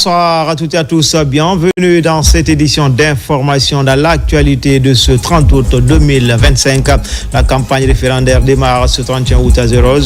Bonsoir à toutes et à tous, bienvenue dans cette édition d'information dans l'actualité de ce 30 août 2025. La campagne référendaire démarre ce 31 août à 0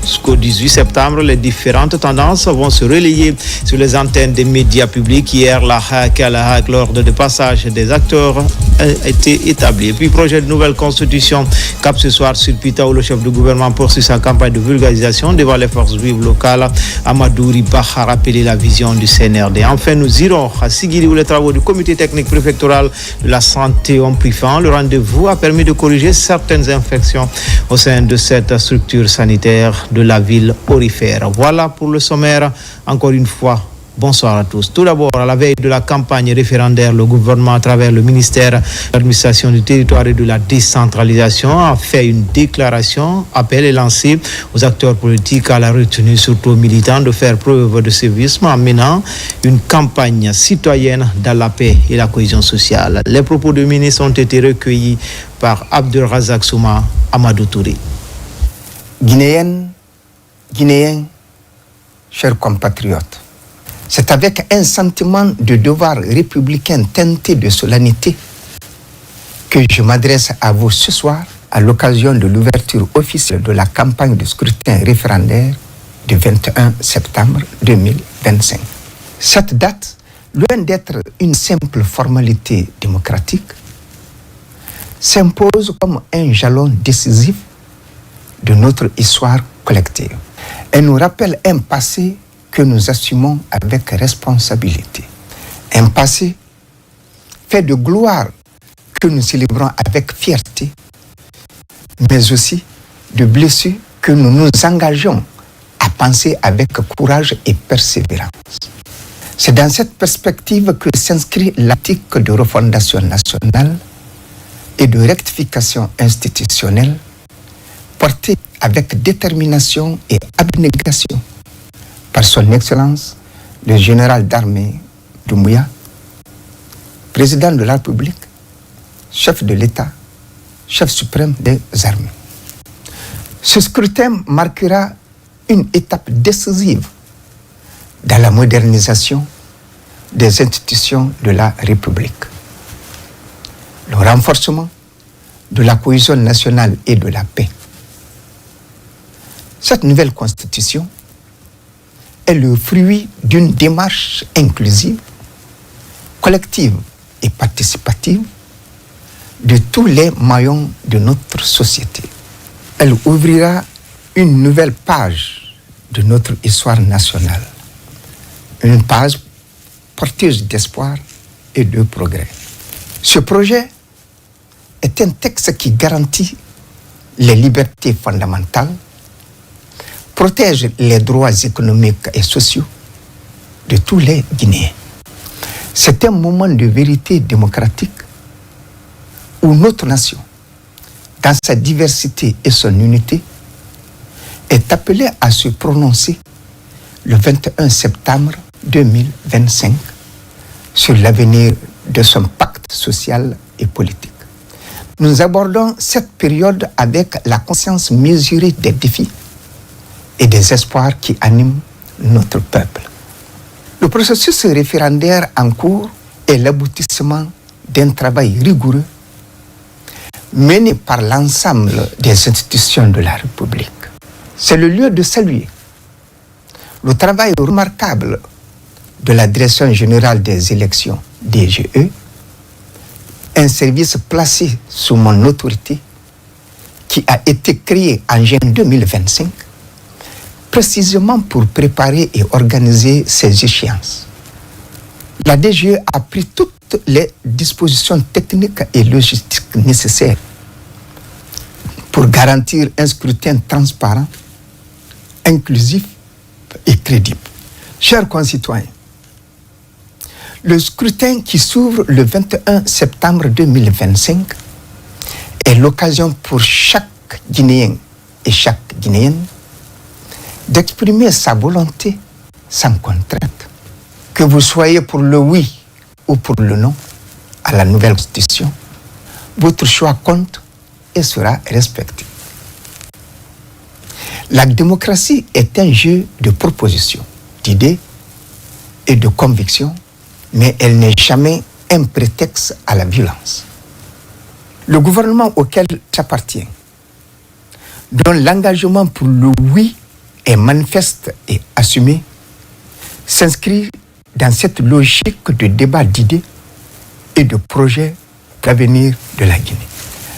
jusqu'au 18 septembre. Les différentes tendances vont se relayer sur les antennes des médias publics. Hier, la HAC à la HAC, l'ordre de passage des acteurs a été établi. Et puis, projet de nouvelle constitution, cap ce soir sur Pita où le chef du gouvernement poursuit sa campagne de vulgarisation devant les forces vives locales. Amadou Riba a rappelé la vision du CNRD. Enfin, nous irons à Sigiri où les travaux du comité technique préfectoral de la santé ont pris fin. Le rendez-vous a permis de corriger certaines infections au sein de cette structure sanitaire de la ville aurifère. Voilà pour le sommaire. Encore une fois, bonsoir à tous. Tout d'abord, à la veille de la campagne référendaire, le gouvernement, à travers le ministère de l'administration du territoire et de la décentralisation, a fait une déclaration. Appel est lancé aux acteurs politiques à la retenue, surtout aux militants, de faire preuve de civisme en menant une campagne citoyenne dans la paix et la cohésion sociale. Les propos du ministre ont été recueillis par Abdelrazak Souma Amadou Touré. Guinéens, chers compatriotes, c'est avec un sentiment de devoir républicain teinté de solennité que je m'adresse à vous ce soir à l'occasion de l'ouverture officielle de la campagne de scrutin référendaire du 21 septembre 2025. Cette date, loin d'être une simple formalité démocratique, s'impose comme un jalon décisif de notre histoire collective. Elle nous rappelle un passé que nous assumons avec responsabilité. Un passé fait de gloire que nous célébrons avec fierté, mais aussi de blessures que nous nous engageons à penser avec courage et persévérance. C'est dans cette perspective que s'inscrit l'article de refondation nationale et de rectification institutionnelle porté avec détermination et abnégation par son Excellence, le général d'armée Doumbouya, président de la République, chef de l'État, chef suprême des armées. Ce scrutin marquera une étape décisive dans la modernisation des institutions de la République. Le renforcement de la cohésion nationale et de la paix. Cette nouvelle constitution est le fruit d'une démarche inclusive, collective et participative de tous les maillons de notre société. Elle ouvrira une nouvelle page de notre histoire nationale, une page porteuse d'espoir et de progrès. Ce projet est un texte qui garantit les libertés fondamentales, protège les droits économiques et sociaux de tous les Guinéens. C'est un moment de vérité démocratique où notre nation, dans sa diversité et son unité, est appelée à se prononcer le 21 septembre 2025 sur l'avenir de son pacte social et politique. Nous abordons cette période avec la conscience mesurée des défis et des espoirs qui animent notre peuple. Le processus référendaire en cours est l'aboutissement d'un travail rigoureux mené par l'ensemble des institutions de la République. C'est le lieu de saluer le travail remarquable de la Direction générale des élections, DGE, un service placé sous mon autorité qui a été créé en juin 2025 précisément pour préparer et organiser ces échéances. La DGE a pris toutes les dispositions techniques et logistiques nécessaires pour garantir un scrutin transparent, inclusif et crédible. Chers concitoyens, le scrutin qui s'ouvre le 21 septembre 2025 est l'occasion pour chaque Guinéen et chaque Guinéenne d'exprimer sa volonté sans contrainte. Que vous soyez pour le oui ou pour le non à la nouvelle constitution, votre choix compte et sera respecté. La démocratie est un jeu de propositions, d'idées et de conviction, mais elle n'est jamais un prétexte à la violence. Le gouvernement auquel j'appartiens, dont l'engagement pour le oui est manifeste et assumé, s'inscrit dans cette logique de débat d'idées et de projets d'avenir de la Guinée.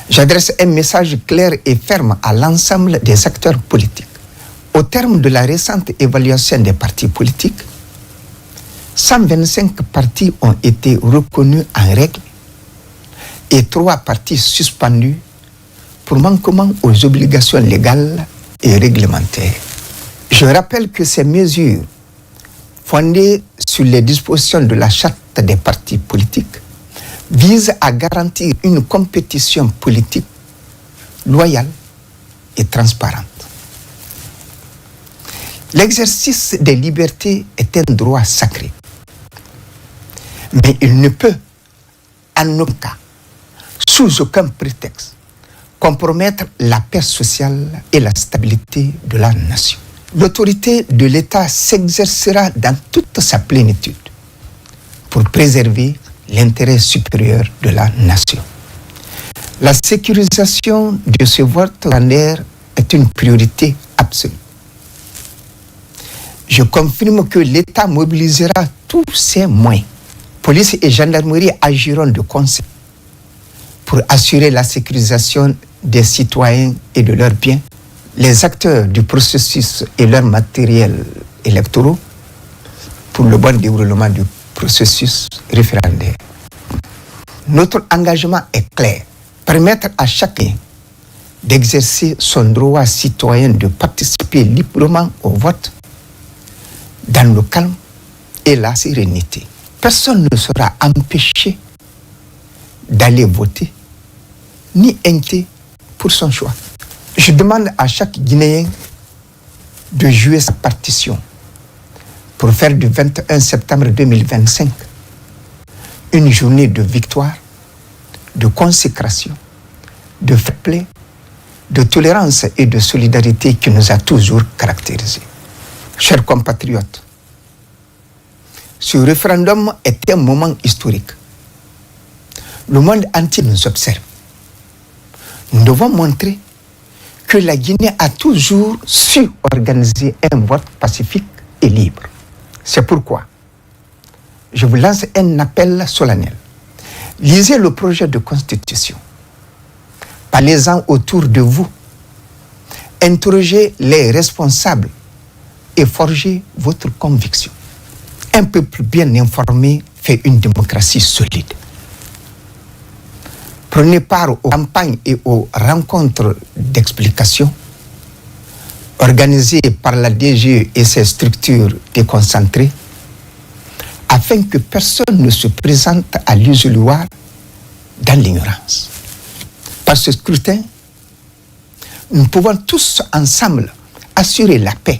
J'adresse un message clair et ferme à l'ensemble des acteurs politiques. Au terme de la récente évaluation des partis politiques, 125 partis ont été reconnus en règle et 3 partis suspendus pour manquement aux obligations légales et réglementaires. Je rappelle que ces mesures, fondées sur les dispositions de la charte des partis politiques, visent à garantir une compétition politique loyale et transparente. L'exercice des libertés est un droit sacré, mais il ne peut, en aucun cas, sous aucun prétexte, compromettre la paix sociale et la stabilité de la nation. L'autorité de l'État s'exercera dans toute sa plénitude pour préserver l'intérêt supérieur de la nation. La sécurisation de ce vote référendaire est une priorité absolue. Je confirme que l'État mobilisera tous ses moyens. Police et gendarmerie agiront de concert pour assurer la sécurisation des citoyens et de leurs biens, les acteurs du processus et leur matériel électoraux pour le bon déroulement du processus référendaire. Notre engagement est clair, permettre à chacun d'exercer son droit citoyen de participer librement au vote dans le calme et la sérénité. Personne ne sera empêché d'aller voter ni inquiet pour son choix. Je demande à chaque Guinéen de jouer sa partition pour faire du 21 septembre 2025 une journée de victoire, de consécration, de fair play, de tolérance et de solidarité qui nous a toujours caractérisés. Chers compatriotes, ce référendum est un moment historique. Le monde entier nous observe. Nous devons montrer que la Guinée a toujours su organiser un vote pacifique et libre. C'est pourquoi je vous lance un appel solennel. Lisez le projet de constitution. Parlez-en autour de vous. Interrogez les responsables et forgez votre conviction. Un peuple bien informé fait une démocratie solide. Prenez part aux campagnes et aux rencontres d'explication organisées par la DG et ses structures déconcentrées afin que personne ne se présente à l'isoloir dans l'ignorance. Par ce scrutin, nous pouvons tous ensemble assurer la paix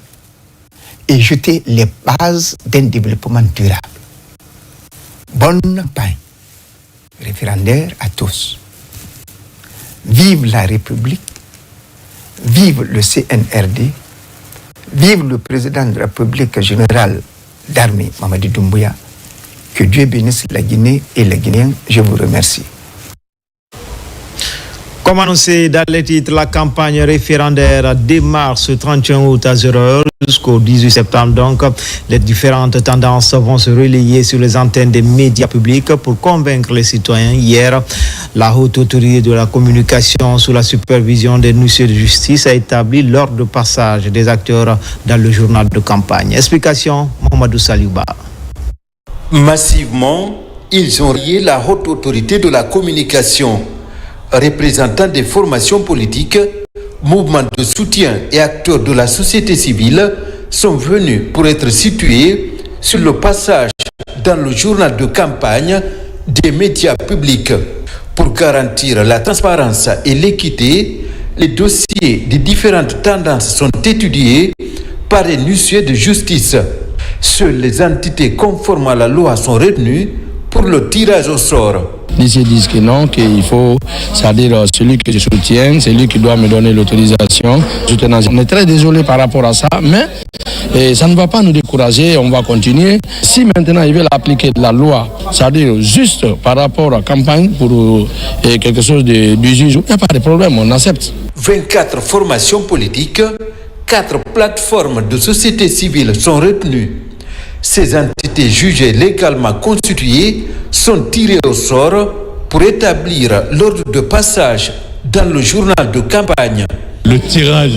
et jeter les bases d'un développement durable. Bonne campagne référendaire à tous. Vive la République, vive le CNRD, vive le président de la République générale d'armée, Mamadi Doumbouya. Que Dieu bénisse la Guinée et les Guinéens. Je vous remercie. Comme annoncé dans les titres, la campagne référendaire démarre ce 31 août à 0h jusqu'au 18 septembre. Donc, les différentes tendances vont se relayer sur les antennes des médias publics pour convaincre les citoyens. Hier, la haute autorité de la communication sous la supervision des huissiers de justice a établi l'ordre de passage des acteurs dans le journal de campagne. Explication, Mamadou Saliouba. Massivement, ils ont lié la haute autorité de la communication. Représentants des formations politiques, mouvements de soutien et acteurs de la société civile sont venus pour être situés sur le passage dans le journal de campagne des médias publics. Pour garantir la transparence et l'équité, les dossiers des différentes tendances sont étudiés par les huissiers de justice. Seules les entités conformes à la loi sont retenues pour le tirage au sort. Ils disent que non, qu'il faut, c'est-à-dire celui que je soutiens, c'est lui qui doit me donner l'autorisation. On est très désolé par rapport à ça, mais Et ça ne va pas nous décourager, on va continuer. Si maintenant ils veulent appliquer la loi, c'est-à-dire juste par rapport à la campagne pour quelque chose de juge, il n'y a pas de problème, on accepte. 24 formations politiques, 4 plateformes de société civile sont retenues. Ces entités jugées légalement constituées sont tirées au sort pour établir l'ordre de passage dans le journal de campagne. Le tirage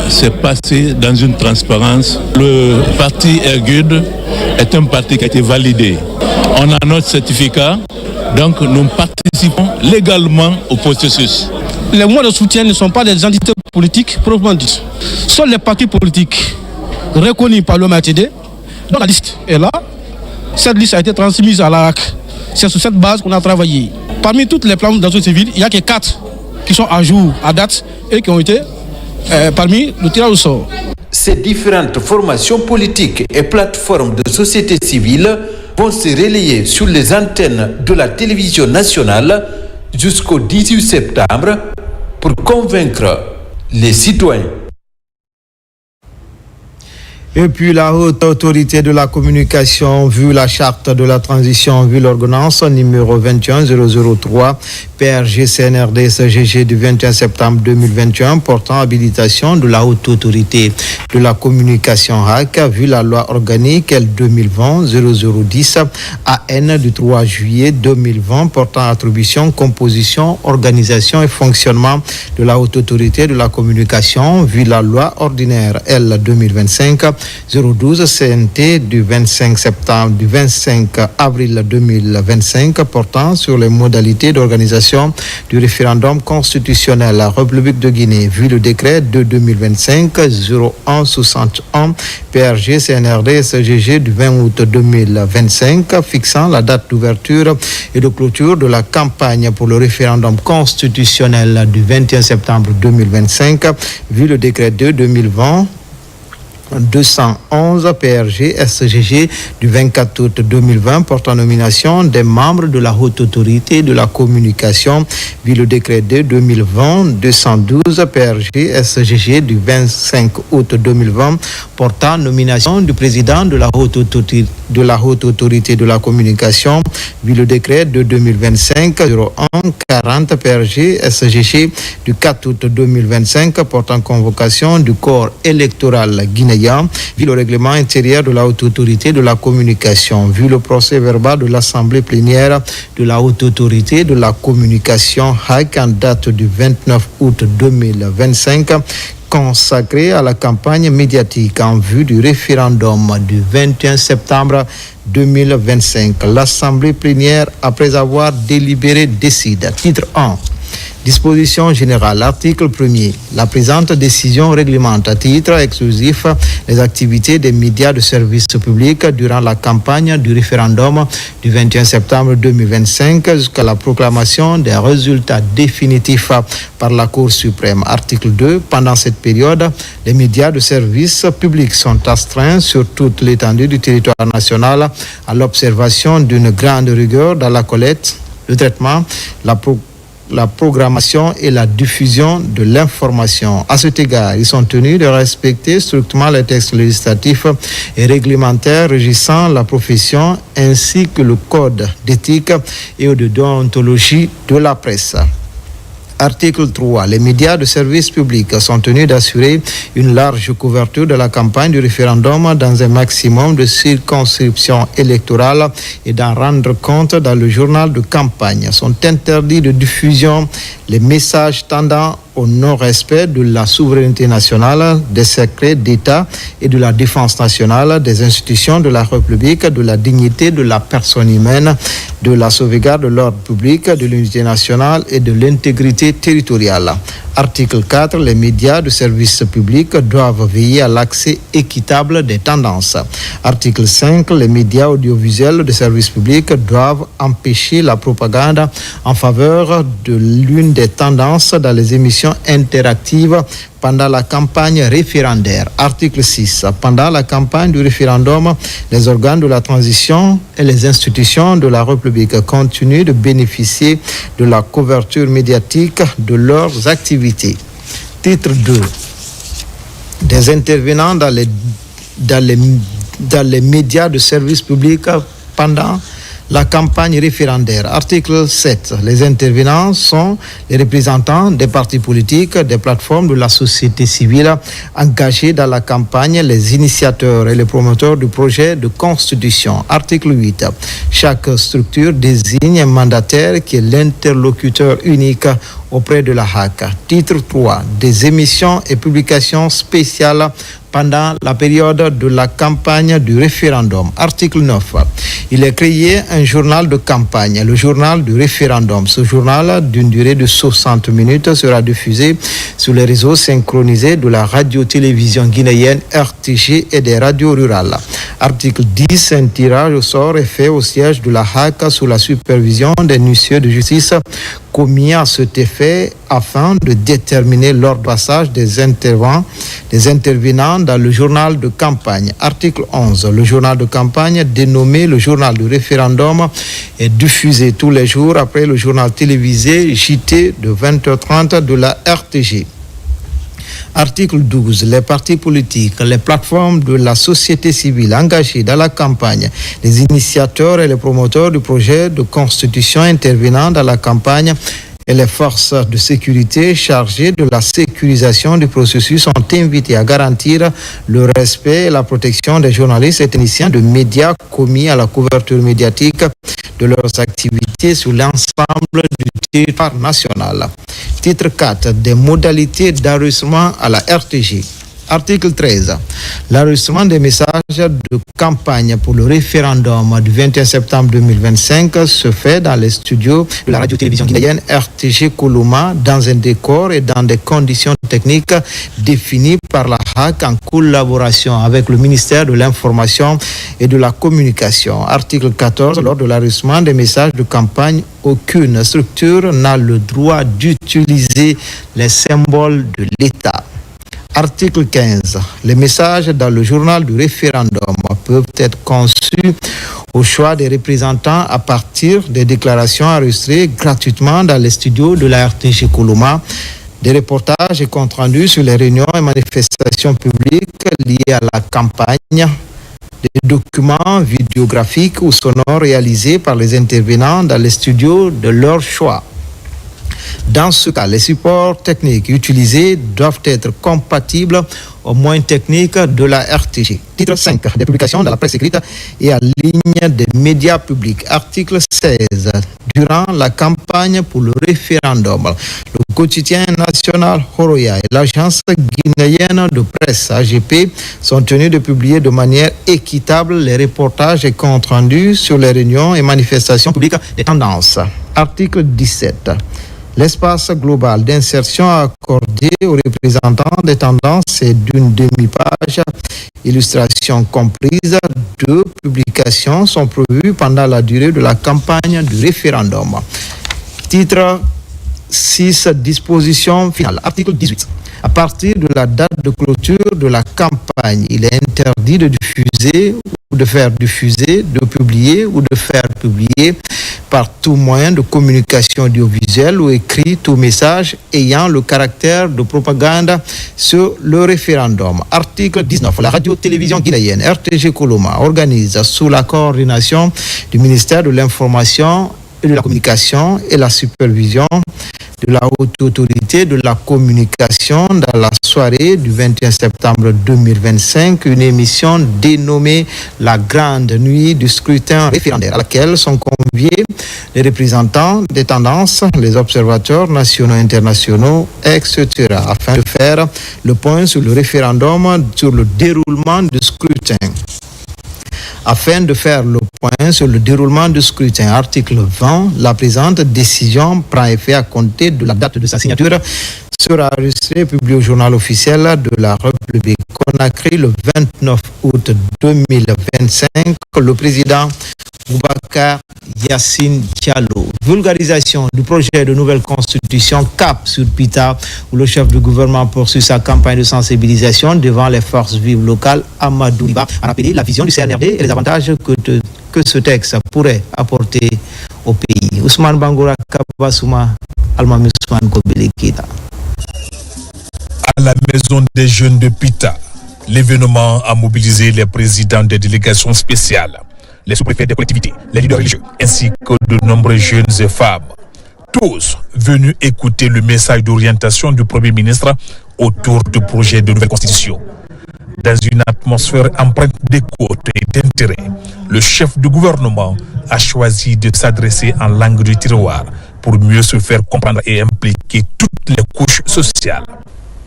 s'est passé dans une transparence. Le parti Ergude est un parti qui a été validé. On a notre certificat, donc nous participons légalement au processus. Les mois de soutien ne sont pas des entités politiques proprement dites. Ce sont les partis politiques reconnus par le MATD. Donc la liste est là. Cette liste a été transmise à l'ARAC. C'est sur cette base qu'on a travaillé. Parmi toutes les plans d'action civile, il n'y a que 4 qui sont à jour, à date, et qui ont été parmi le tirage au sort. Ces différentes formations politiques et plateformes de société civile vont se relayer sur les antennes de la télévision nationale jusqu'au 18 septembre pour convaincre les citoyens. Et puis la haute autorité de la communication, vu la charte de la transition, vu l'ordonnance numéro 21003 PRG CNRD SGG du 21 septembre 2021 portant habilitation de la haute autorité de la communication HAC, vu la loi organique L 2020-0010 AN du 3 juillet 2020 portant attribution, composition, organisation et fonctionnement de la haute autorité de la communication, vu la loi ordinaire L 2025-012 CNT du 25 avril 2025 portant sur les modalités d'organisation du référendum constitutionnel à la République de Guinée, vu le décret de 2025-0161 PRG CNRD SGG du 20 août 2025 fixant la date d'ouverture et de clôture de la campagne pour le référendum constitutionnel du 21 septembre 2025, vu le décret de 2020 211 PRG SGG du 24 août 2020 portant nomination des membres de la haute autorité de la communication, vu le décret de 2020-212 PRG SGG du 25 août 2020 portant nomination du président de la haute autorité de la communication, vu le décret de 2025-0140 PRG SGG du 4 août 2025 portant convocation du corps électoral guinéen, vu le règlement intérieur de la haute autorité de la communication, vu le procès verbal de l'assemblée plénière de la haute autorité de la communication HAC en date du 29 août 2025 consacré à la campagne médiatique en vue du référendum du 21 septembre 2025. L'assemblée plénière, après avoir délibéré, décide. Titre 1. Disposition générale. Article 1er. La présente décision réglemente à titre exclusif les activités des médias de service public durant la campagne du référendum du 21 septembre 2025 jusqu'à la proclamation des résultats définitifs par la Cour suprême. Article 2. Pendant cette période, les médias de service public sont astreints sur toute l'étendue du territoire national à l'observation d'une grande rigueur dans la collecte, le traitement, la programmation et la diffusion de l'information. À cet égard, ils sont tenus de respecter strictement les textes législatifs et réglementaires régissant la profession ainsi que le code d'éthique et de déontologie de la presse. Article 3. Les médias de service public sont tenus d'assurer une large couverture de la campagne du référendum dans un maximum de circonscriptions électorales et d'en rendre compte dans le journal de campagne. Sont interdits de diffusion les messages tendant au non-respect de la souveraineté nationale, des secrets d'État et de la défense nationale, des institutions de la République, de la dignité de la personne humaine, de la sauvegarde de l'ordre public, de l'unité nationale et de l'intégrité territoriale. Article 4. Les médias de service public doivent veiller à l'accès équitable des tendances. Article 5. Les médias audiovisuels de service public doivent empêcher la propagande en faveur de l'une des tendances dans les émissions interactives pendant la campagne référendaire. Article 6. Pendant la campagne du référendum, les organes de la transition et les institutions de la République continuent de bénéficier de la couverture médiatique de leurs activités. Titre 2. Des intervenants dans les dans les médias de service public pendant la campagne référendaire. Article 7. Les intervenants sont les représentants des partis politiques, des plateformes de la société civile engagés dans la campagne, les initiateurs et les promoteurs du projet de constitution. Article 8. Chaque structure désigne un mandataire qui est l'interlocuteur unique auprès de la HAC. Titre 3. Des émissions et publications spéciales pendant la période de la campagne du référendum. Article 9. Il est créé un journal de campagne, le journal du référendum. Ce journal, d'une durée de 60 minutes, sera diffusé sur les réseaux synchronisés de la radio-télévision guinéenne RTG et des radios rurales. Article 10. Un tirage au sort est fait au siège de la HAC sous la supervision des huissiers de justice commis à cet effet afin de déterminer l'ordre de passage des intervenants dans le journal de campagne. Article 11. Le journal de campagne, dénommé le journal du référendum, est diffusé tous les jours après le journal télévisé JT de 20h30 de la RTG. Article 12. Les partis politiques, les plateformes de la société civile engagées dans la campagne, les initiateurs et les promoteurs du projet de constitution intervenant dans la campagne et les forces de sécurité chargées de la sécurisation du processus sont invités à garantir le respect et la protection des journalistes et techniciens de médias commis à la couverture médiatique de leurs activités sur l'ensemble du territoire national. Titre 4. Des modalités d'enregistrement à la RTG. Article 13. L'enregistrement des messages de campagne pour le référendum du 21 septembre 2025 se fait dans les studios de la radio-télévision guinéenne RTG Koulouma dans un décor et dans des conditions techniques définies par la HAC en collaboration avec le ministère de l'Information et de la Communication. Article 14. Lors de l'enregistrement des messages de campagne, aucune structure n'a le droit d'utiliser les symboles de l'État. Article 15. Les messages dans le journal du référendum peuvent être conçus au choix des représentants à partir des déclarations enregistrées gratuitement dans les studios de la RTG Koulouma, des reportages et comptes rendus sur les réunions et manifestations publiques liées à la campagne, des documents vidéographiques ou sonores réalisés par les intervenants dans les studios de leur choix. Dans ce cas, les supports techniques utilisés doivent être compatibles aux moyens techniques de la RTG. Titre 5. Des publications dans la presse écrite et en ligne des médias publics. Article 16. Durant la campagne pour le référendum, le quotidien national Horoya et l'agence guinéenne de presse AGP sont tenus de publier de manière équitable les reportages et comptes rendus sur les réunions et manifestations publiques des tendances. Article 17. L'espace global d'insertion accordé aux représentants des tendances est d'une demi-page. Illustrations comprises, 2 publications sont prévues pendant la durée de la campagne du référendum. Titre 6. Disposition finale. Article 18. À partir de la date de clôture de la campagne, il est interdit de diffuser ou de faire diffuser, de publier ou de faire publier par tout moyen de communication audiovisuelle ou écrit tout message ayant le caractère de propagande sur le référendum. Article 19. La radio-télévision guinéenne RTG Koulouma organise sous la coordination du ministère de l'Information et de la Communication et la supervision de la haute autorité de la communication dans la soirée du 21 septembre 2025, une émission dénommée La Grande Nuit du scrutin référendaire, à laquelle sont conviés les représentants des tendances, les observateurs nationaux et internationaux, etc., afin de faire le point sur le référendum, sur le déroulement du scrutin. Afin de faire le point sur le déroulement du scrutin, article 20, la présente décision prend effet à compter de la date de sa signature, sera enregistrée et publiée au journal officiel de la République Conakry le 29 août 2025. Le président Boubacar Yassine Diallo. Vulgarisation du projet de nouvelle constitution Cap sur Pita, où le chef du gouvernement poursuit sa campagne de sensibilisation devant les forces vives locales. Amadou Iba a rappelé la vision du CNRD et les avantages que ce texte pourrait apporter au pays. Ousmane Bangoura Kabasouma, Almami Ousmane Kobele Keita. À la maison des jeunes de Pita, L'événement a mobilisé les présidents des délégations spéciales, les sous-préfets des collectivités, les leaders religieux, ainsi que de nombreux jeunes et femmes. Tous venus écouter le message d'orientation du Premier ministre autour du projet de nouvelle constitution. Dans une atmosphère empreinte d'écoute et d'intérêt, le chef du gouvernement a choisi de s'adresser en langue du terroir pour mieux se faire comprendre et impliquer toutes les couches sociales.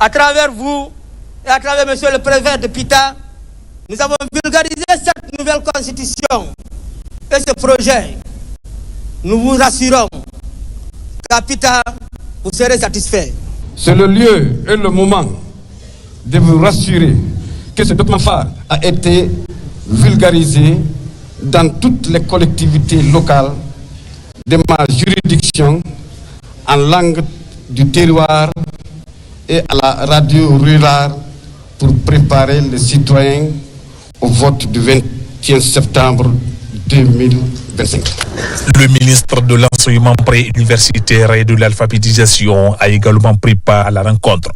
À travers vous et à travers monsieur le préfet de Pita, nous avons vulgarisé cette nouvelle constitution et ce projet. Nous vous assurons qu'à Pita, vous serez satisfaits. C'est le lieu et le moment de vous rassurer que ce document phare a été vulgarisé dans toutes les collectivités locales de ma juridiction en langue du terroir et à la radio rurale pour préparer les citoyens au vote du 21 septembre 2025. Le ministre de l'Enseignement préuniversitaire et de l'Alphabétisation a également pris part à la rencontre.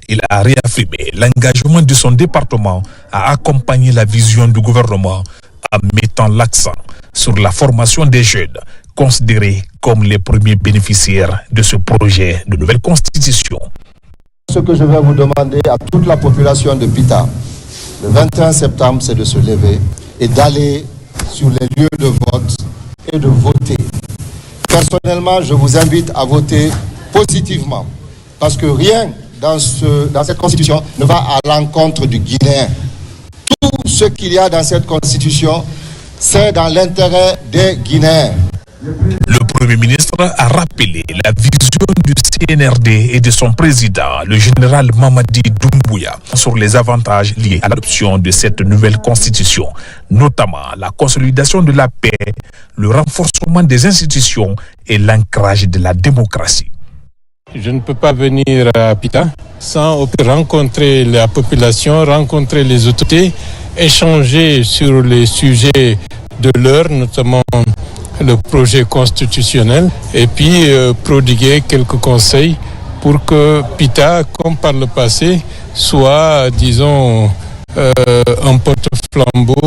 Il a réaffirmé l'engagement de son département à accompagner la vision du gouvernement en mettant l'accent sur la formation des jeunes, considérés comme les premiers bénéficiaires de ce projet de nouvelle constitution. Ce que je vais vous demander à toute la population de Pita, le 21 septembre, c'est de se lever et d'aller sur les lieux de vote et de voter. Personnellement, je vous invite à voter positivement, parce que rien dans cette constitution ne va à l'encontre du Guinéen. Tout ce qu'il y a dans cette constitution, c'est dans l'intérêt des Guinéens. Le Premier ministre a rappelé la vision du CNRD et de son président, le général Mamadi Doumbouya, sur les avantages liés à l'adoption de cette nouvelle constitution, notamment la consolidation de la paix, le renforcement des institutions et l'ancrage de la démocratie. Je ne peux pas venir à Pita sans rencontrer la population, rencontrer les autorités, échanger sur les sujets de l'heure, notamment le projet constitutionnel, et puis prodiguer quelques conseils pour que Pita, comme par le passé, soit, disons, un porte-flambeau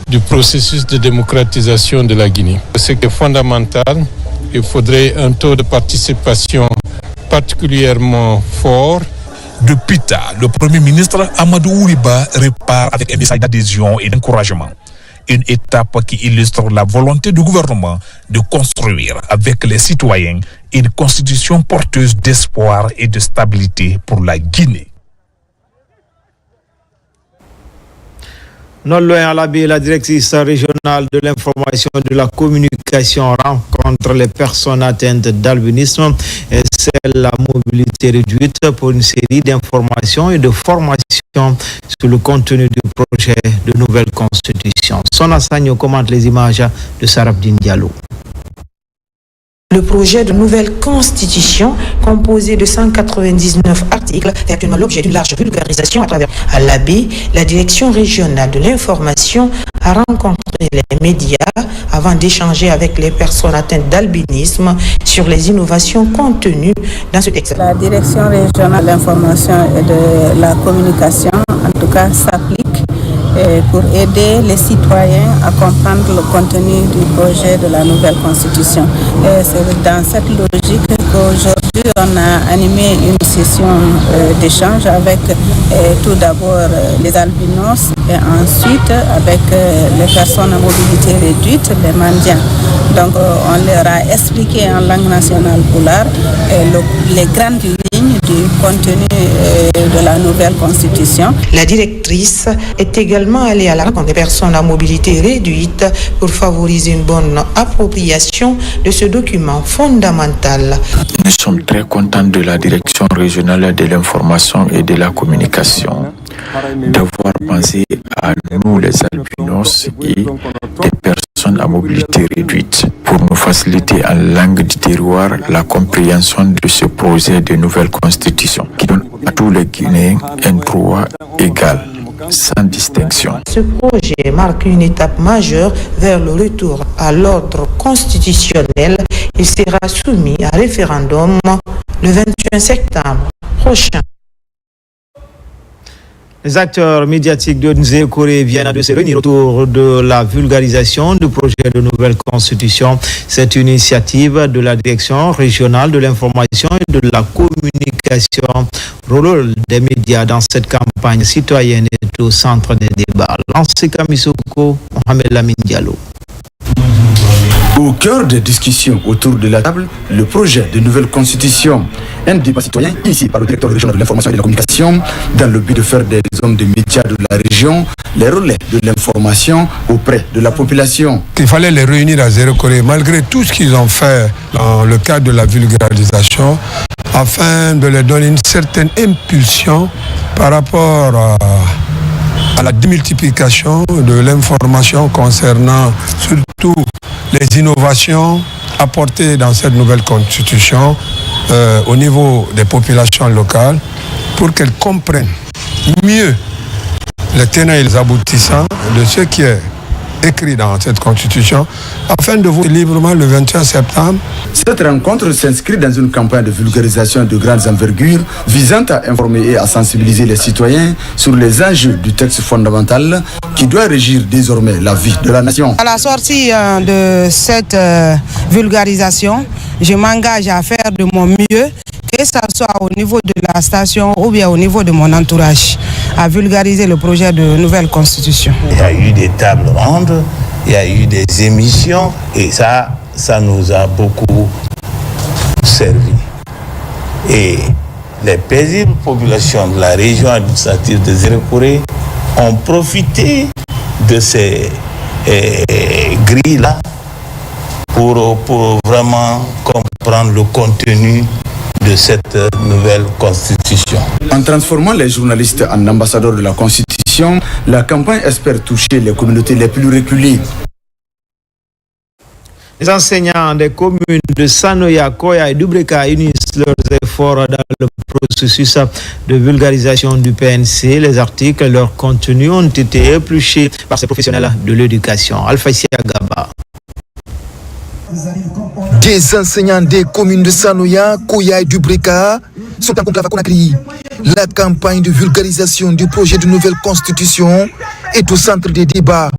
du processus de démocratisation de la Guinée. Ce qui est fondamental, il faudrait un taux de participation particulièrement fort. De Pita, le Premier ministre Amadou Ouriba repart avec un message d'adhésion et d'encouragement. Une étape qui illustre la volonté du gouvernement de construire avec les citoyens une constitution porteuse d'espoir et de stabilité pour la Guinée. Non loin à la baie, la directrice régionale de l'information et de la communication rencontre les personnes atteintes d'albinisme et celle à mobilité réduite pour une série d'informations et de formations sur le contenu du projet de nouvelle constitution. Sona Sagno commente les images de Sarabdine Diallo. Le projet de nouvelle constitution, composé de 199 articles, fait actuellement l'objet d'une large vulgarisation à travers l'ABI. La direction régionale de l'information a rencontré les médias avant d'échanger avec les personnes atteintes d'albinisme sur les innovations contenues dans ce texte. La direction régionale de l'information et de la communication, en tout cas, s'applique pour aider les citoyens à comprendre le contenu du projet de la nouvelle constitution. Et c'est dans cette logique qu'aujourd'hui on a animé une session d'échange avec tout d'abord les albinos et ensuite avec les personnes à mobilité réduite, les mendiants. Donc on leur a expliqué en langue nationale pulaar les grandes lignes du contenu de la nouvelle constitution. La directrice est également allée à la rencontre des personnes à mobilité réduite pour favoriser une bonne appropriation de ce document fondamental. Nous sommes très contents de la direction régionale de l'information et de la communication d'avoir pensé à nous les albinos et des personnes à mobilité réduite pour nous faciliter en langue du terroir la compréhension de ce projet de nouvelle constitution qui donne à tous les Guinéens un droit égal, sans distinction. Ce projet marque une étape majeure vers le retour à l'ordre constitutionnel. Il sera soumis à référendum le 21 septembre prochain. Les acteurs médiatiques de Nzékoré viennent de se réunir autour de la vulgarisation du projet de nouvelle constitution. Cette initiative de la direction régionale de l'information et de la communication. Le rôle des médias dans cette campagne citoyenne est au centre des débats. Lancé Kamisoko, Mohamed Lamine Diallo. Au cœur des discussions autour de la table, le projet de nouvelle constitution, un débat citoyen initié par le directeur régional de l'information et de la communication, dans le but de faire des hommes de médias de la région les relais de l'information auprès de la population. Il fallait les réunir à Nzékoré malgré tout ce qu'ils ont fait dans le cadre de la vulgarisation, afin de leur donner une certaine impulsion par rapport à la démultiplication de l'information concernant surtout les innovations apportées dans cette nouvelle constitution au niveau des populations locales pour qu'elles comprennent mieux les tenants et les aboutissants de ce qui est écrit dans cette constitution afin de voter librement le 21 septembre. Cette rencontre s'inscrit dans une campagne de vulgarisation de grande envergure visant à informer et à sensibiliser les citoyens sur les enjeux du texte fondamental qui doit régir désormais la vie de la nation. À la sortie de cette vulgarisation, je m'engage à faire de mon mieux, que ce soit au niveau de la station ou bien au niveau de mon entourage, à vulgariser le projet de nouvelle constitution. Il y a eu des tables rondes, il y a eu des émissions et ça nous a beaucoup servi. Et les paisibles populations de la région administrative de Nzékoré ont profité de ces grilles-là pour vraiment comprendre le contenu de cette nouvelle constitution. En transformant les journalistes en ambassadeurs de la constitution, la campagne espère toucher les communautés les plus reculées. Les enseignants des communes de Sanoya, Koya et Dubreka unissent leurs efforts dans le processus de vulgarisation du PNC. Les articles et leur contenu ont été épluchés par ces professionnels de l'éducation. Alpha Gaba. Des enseignants des communes de Sanoya, Koya et Dubreka sont en conclave à Conakry. La campagne de vulgarisation du projet de nouvelle constitution est au centre des débats.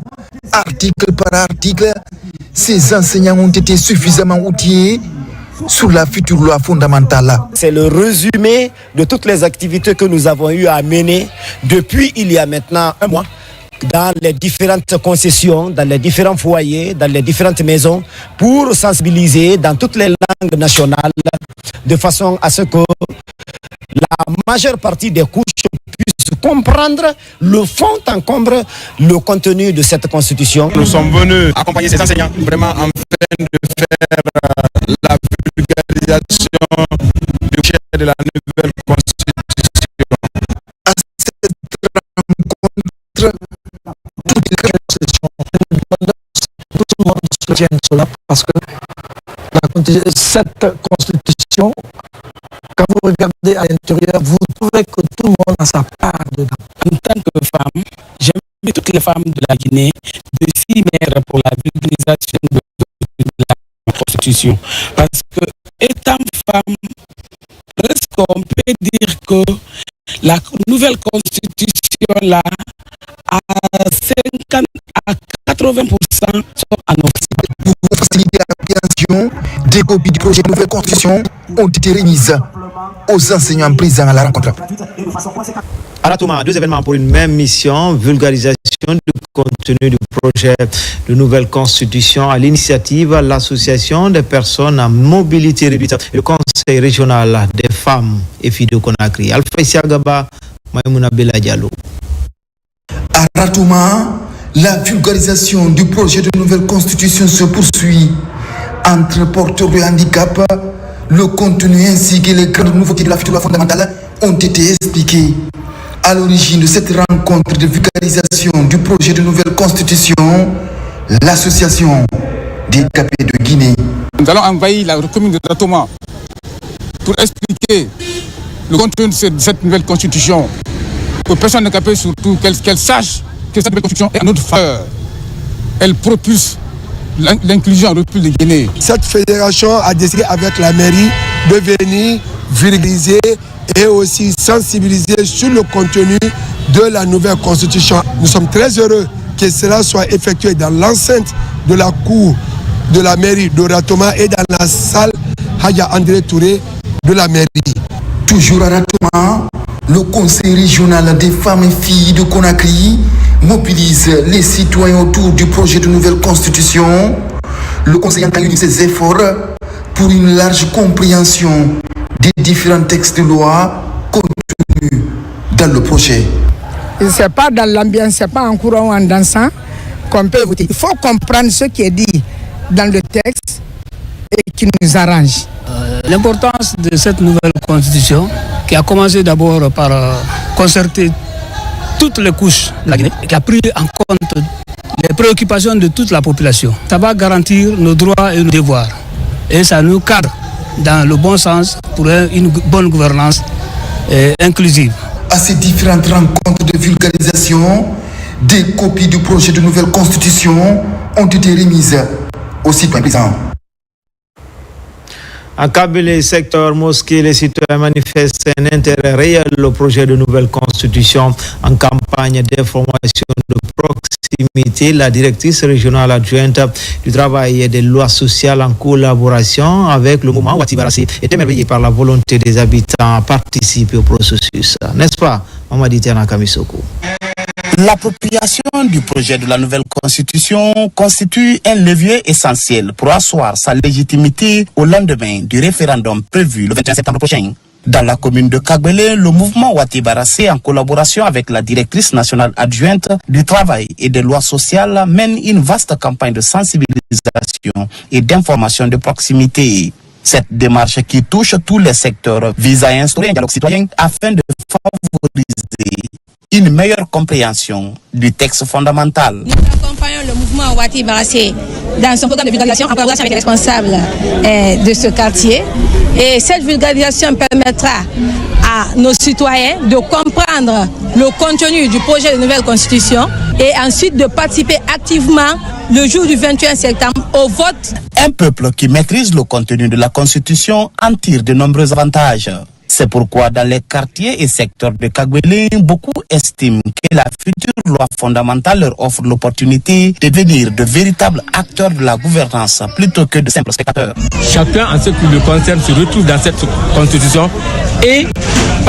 Article par article, ces enseignants ont été suffisamment outillés sur la future loi fondamentale. C'est le résumé de toutes les activités que nous avons eu à mener depuis il y a maintenant un mois, dans les différentes concessions, dans les différents foyers, dans les différentes maisons, pour sensibiliser dans toutes les langues nationales, de façon à ce que la majeure partie des couches puissent comprendre le fond encombre le contenu de cette constitution. Nous sommes venus accompagner ces enseignants vraiment en train de faire la vulgarisation du projet de la nouvelle constitution. À cette rencontre, toutes les concessions, tout le monde soutient cela parce que cette constitution, quand vous regardez à l'intérieur, vous trouvez que tout le monde a sa part dedans. En tant que femme, j'aime toutes les femmes de la Guinée de s'y mettre pour la vulgarisation de la Constitution. Parce que, étant femme, presque on peut dire que la nouvelle Constitution, là, à 50 à 80% sont en Occident. Pour faciliter l'appréhension, des copies du projet de nouvelle constitution ont été remises aux enseignants présents à la rencontre. Aratuma, 2 événements pour une même mission, vulgarisation du contenu du projet de nouvelle constitution à l'initiative de l'association des personnes à mobilité réduite et le conseil régional des femmes et filles de Conakry. Alpha Gaba, Maïmouna Bella Diallo. Aratuma, la vulgarisation du projet de nouvelle constitution se poursuit entre porteurs de handicap. Le contenu ainsi que les grandes nouveautés de la future loi fondamentale ont été expliqués. À l'origine de cette rencontre de vulgarisation du projet de nouvelle constitution, l'association des handicapés de Guinée. Nous allons envahir la commune de Aratuma pour expliquer le contenu de cette nouvelle constitution aux personnes handicapées, surtout qu'elles sachent que cette nouvelle constitution est en notre faveur. Elle propulse l'inclusion en République de Guinée. Cette fédération a décidé avec la mairie de venir vulgariser et aussi sensibiliser sur le contenu de la nouvelle constitution. Nous sommes très heureux que cela soit effectué dans l'enceinte de la cour de la mairie de Ratoma et dans la salle Haya André Touré de la mairie. Toujours à Ratoma, le conseil régional des femmes et filles de Conakry mobilise les citoyens autour du projet de nouvelle constitution. Le conseil a eu ses efforts pour une large compréhension des différents textes de loi contenus dans le projet. Ce n'est pas dans l'ambiance, ce n'est pas en courant ou en dansant qu'on peut voter. Il faut comprendre ce qui est dit dans le texte et qui nous arrange. L'importance de cette nouvelle constitution qui a commencé d'abord par concerter toutes les couches de la Guinée et qui a pris en compte les préoccupations de toute la population. Ça va garantir nos droits et nos devoirs et ça nous cadre dans le bon sens pour une bonne gouvernance inclusive. À ces différentes rencontres de vulgarisation, des copies du projet de nouvelle constitution ont été remises aux citoyens présents. En Kabylie, secteur mosquée, les citoyens manifestent un intérêt réel au projet de nouvelle constitution. En campagne d'information de proximité, la directrice régionale adjointe du travail et des lois sociales en collaboration avec le mouvement Wati Barassi est émerveillée par la volonté des habitants à participer au processus. N'est-ce pas, Mamadi Terna Kamisoko? L'appropriation du projet de la nouvelle constitution constitue un levier essentiel pour asseoir sa légitimité au lendemain du référendum prévu le 21 septembre prochain. Dans la commune de Kabylie, le mouvement Wati Barassi, en collaboration avec la directrice nationale adjointe du travail et des lois sociales, mène une vaste campagne de sensibilisation et d'information de proximité. Cette démarche qui touche tous les secteurs vise à instaurer un dialogue citoyen afin de favoriser une meilleure compréhension du texte fondamental. Nous accompagnons le mouvement Wati Barassi dans son programme de vulgarisation en collaboration avec les responsables de ce quartier. Et cette vulgarisation permettra à nos citoyens de comprendre le contenu du projet de nouvelle constitution et ensuite de participer activement le jour du 21 septembre au vote. Un peuple qui maîtrise le contenu de la constitution en tire de nombreux avantages. C'est pourquoi dans les quartiers et secteurs de Kabylie, beaucoup estiment que la future loi fondamentale leur offre l'opportunité de devenir de véritables acteurs de la gouvernance plutôt que de simples spectateurs. Chacun, en ce qui le concerne, se retrouve dans cette constitution et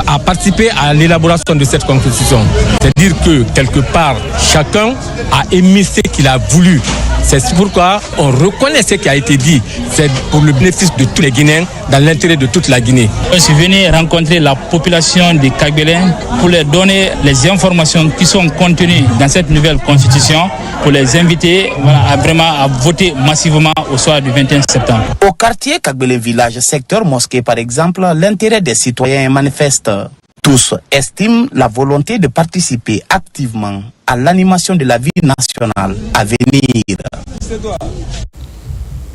a participé à l'élaboration de cette constitution. C'est-à-dire que, quelque part, chacun a émis ce qu'il a voulu. C'est pourquoi on reconnaît ce qui a été dit. C'est pour le bénéfice de tous les Guinéens, dans l'intérêt de toute la Guinée. Je suis venu rencontrer la population de Kabylie pour leur donner les informations qui sont contenues dans cette nouvelle constitution, pour les inviter à voter massivement au soir du 21 septembre. Au quartier Kabylie Village, secteur mosquée par exemple, l'intérêt des citoyens est manifeste. Tous estiment la volonté de participer activement à l'animation de la vie nationale à venir.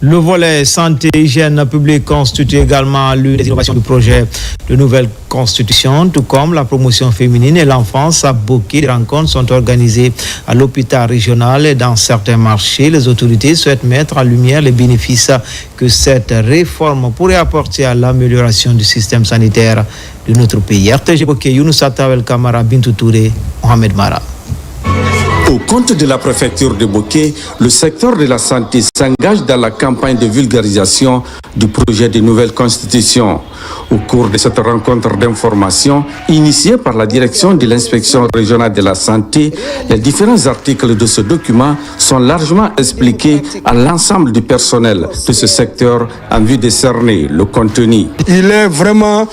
Le volet santé et hygiène publique constitue également l'une des innovations du projet de nouvelle constitution, tout comme la promotion féminine et l'enfance. À Boké, des rencontres sont organisées à l'hôpital régional et dans certains marchés. Les autorités souhaitent mettre en lumière les bénéfices que cette réforme pourrait apporter à l'amélioration du système sanitaire de notre pays. RTG Boké, Younoussa Tawel Kamara, Bintou Touré, Mohamed Mara. Au compte de la préfecture de Boké, le secteur de la santé s'engage dans la campagne de vulgarisation du projet de nouvelle constitution. Au cours de cette rencontre d'information, initiée par la direction de l'inspection régionale de la santé, les différents articles de ce document sont largement expliqués à l'ensemble du personnel de ce secteur en vue de cerner le contenu. Il est vraiment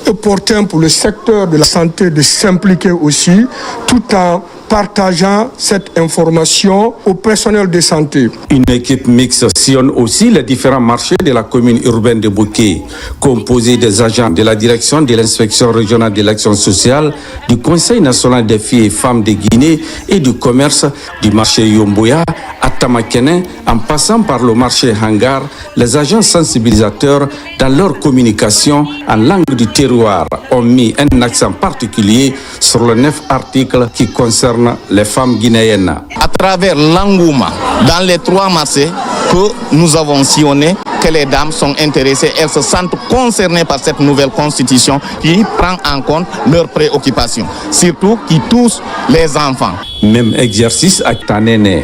opportun pour le secteur de la santé de s'impliquer aussi, tout en partageant cette information au personnel de santé. Une équipe mixte sillonne aussi les différents marchés de la commune urbaine de Boké, composée des agents de la direction de l'inspection régionale de l'action sociale, du Conseil national des filles et femmes de Guinée et du commerce, du marché Yomboya à Tamakene, en passant par le marché Hangar. Les agents sensibilisateurs, dans leur communication en langue du terroir, ont mis un accent particulier sur les 9 articles qui concernent les femmes guinéennes. À travers l'engouement dans les 3 marchés que nous avons sillonnés, que les dames sont intéressées, elles se sentent concernées concernés par cette nouvelle constitution qui prend en compte leurs préoccupations, surtout qui touche les enfants. Même exercice à Tanene.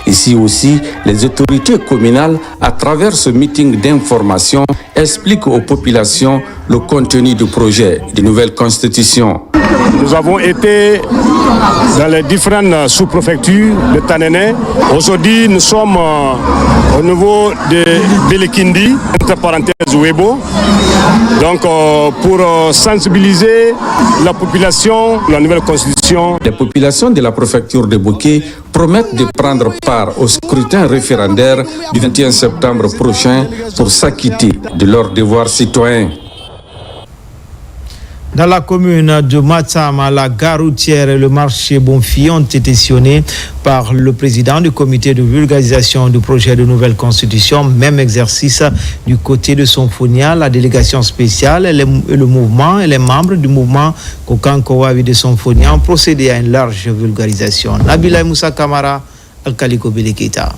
Ici aussi, les autorités communales, à travers ce meeting d'information, expliquent aux populations le contenu du projet de nouvelle constitution. Nous avons été dans les différentes sous-préfectures de Tanene. Aujourd'hui, nous sommes au niveau de Belekindi, entre parenthèses Webo, donc pour sensibiliser la population de la nouvelle constitution. Les populations de la préfecture de Bouquet promettent de prendre part au scrutin référendaire du 21 septembre prochain pour s'acquitter de leurs devoirs citoyens. Dans la commune de Matam, la gare routière et le marché Bonfi ont été sillonnés par le président du comité de vulgarisation du projet de nouvelle constitution. Même exercice du côté de Sonfonia, la délégation spéciale et le mouvement et les membres du mouvement Kokankowavi de Sonfonia ont procédé à une large vulgarisation. Nabila Moussa Kamara, Al-Kaliko Belekita.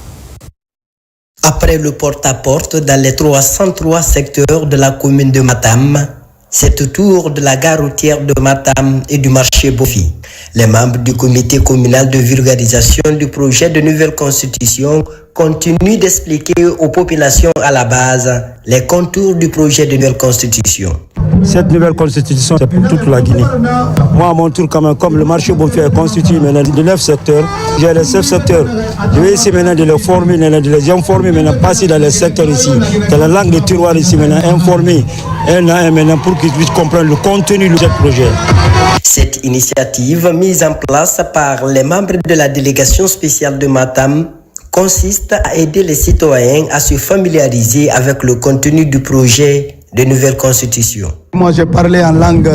Après le porte-à-porte dans les 303 secteurs de la commune de Matam, c'est au tour de la gare routière de Matam et du marché Bofi. Les membres du comité communal de vulgarisation du projet de nouvelle constitution continuent d'expliquer aux populations à la base les contours du projet de nouvelle constitution. Cette nouvelle constitution, c'est pour toute la Guinée. Moi, à mon tour, comme le marché Bonfi est constitué maintenant de 9 secteurs, j'ai les 7 secteurs. Je vais essayer maintenant de les former, de les informer, maintenant passer dans les secteurs ici, dans la langue de tiroir ici, maintenant informer un à un maintenant pour qu'ils puissent comprendre le contenu de ce projet. Cette initiative, mise en place par les membres de la délégation spéciale de Matam, consiste à aider les citoyens à se familiariser avec le contenu du projet de nouvelle constitution. Moi, j'ai parlé en langue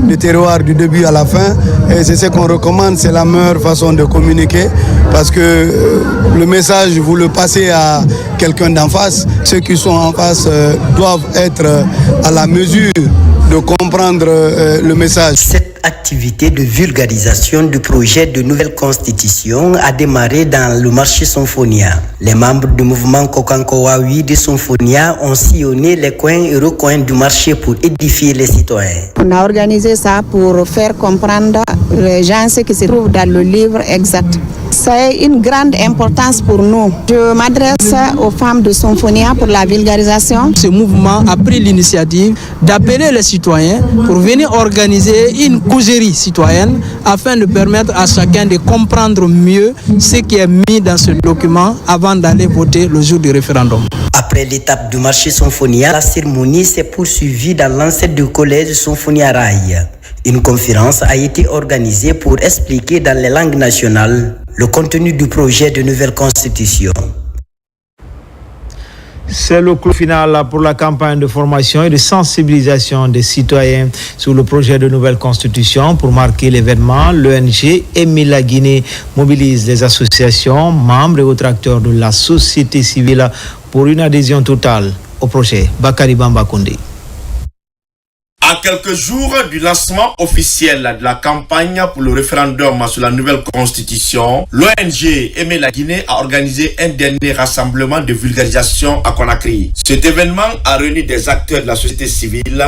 de terroir du début à la fin et c'est ce qu'on recommande, c'est la meilleure façon de communiquer parce que le message, vous le passez à quelqu'un d'en face. Ceux qui sont en face doivent être à la mesure de comprendre le message. Cette activité de vulgarisation du projet de nouvelle constitution a démarré dans le marché Sonfonia. Les membres du mouvement Kokankowawi de Sonfonia ont sillonné les coins et recoins du marché pour édifier les citoyens. On a organisé ça pour faire comprendre les gens ce qui se trouve dans le livre exact. C'est une grande importance pour nous. Je m'adresse aux femmes de Sonfonia pour la vulgarisation. Ce mouvement a pris l'initiative d'appeler les citoyens pour venir organiser une causerie citoyenne afin de permettre à chacun de comprendre mieux ce qui est mis dans ce document avant d'aller voter le jour du référendum. Après l'étape du marché Sonfonia, la cérémonie s'est poursuivie dans l'enceinte du collège Sonfonia Rail. Une conférence a été organisée pour expliquer dans les langues nationales le contenu du projet de nouvelle constitution. C'est le clou final pour la campagne de formation et de sensibilisation des citoyens sur le projet de nouvelle constitution. Pour marquer l'événement, l'ONG Aimer la Guinée mobilise les associations, membres et autres acteurs de la société civile pour une adhésion totale au projet. Bakari Bamba Koundé. À quelques jours du lancement officiel de la campagne pour le référendum sur la nouvelle constitution, l'ONG Aimer la Guinée a organisé un dernier rassemblement de vulgarisation à Conakry. Cet événement a réuni des acteurs de la société civile,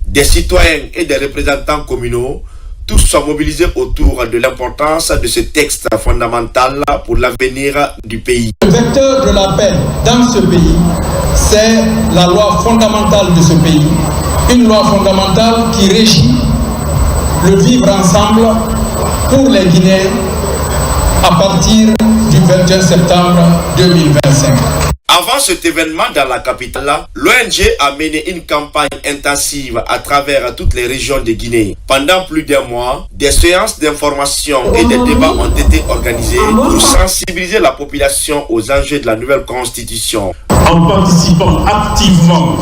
des citoyens et des représentants communaux. Tous sont mobilisés autour de l'importance de ce texte fondamental pour l'avenir du pays. Le vecteur de la paix dans ce pays, c'est la loi fondamentale de ce pays. Une loi fondamentale qui régit le vivre ensemble pour les Guinéens à partir du 21 septembre 2025. Avant cet événement dans la capitale, l'ONG a mené une campagne intensive à travers toutes les régions de Guinée. Pendant plus d'un mois, des séances d'information et des débats ont été organisés pour sensibiliser la population aux enjeux de la nouvelle constitution. En participant activement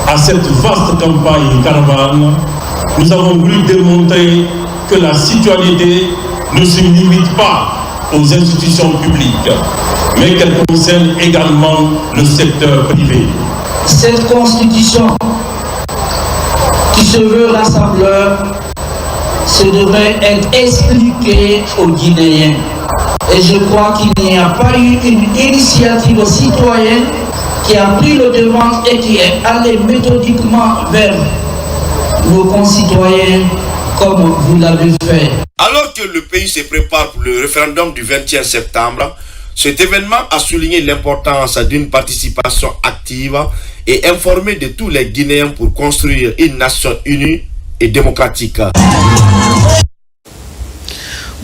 à cette vaste campagne caravane, nous avons voulu démontrer que la citoyenneté ne se limite pas aux institutions publiques, mais qu'elle concerne également le secteur privé. Cette constitution qui se veut rassembleur, se devrait être expliquée aux Guinéens. Et je crois qu'il n'y a pas eu une initiative citoyenne qui a pris le devant et qui est allée méthodiquement vers nos concitoyens comme vous l'avez fait. Alors que le pays se prépare pour le référendum du 21 septembre, cet événement a souligné l'importance d'une participation active et informée de tous les Guinéens pour construire une nation unie et démocratique.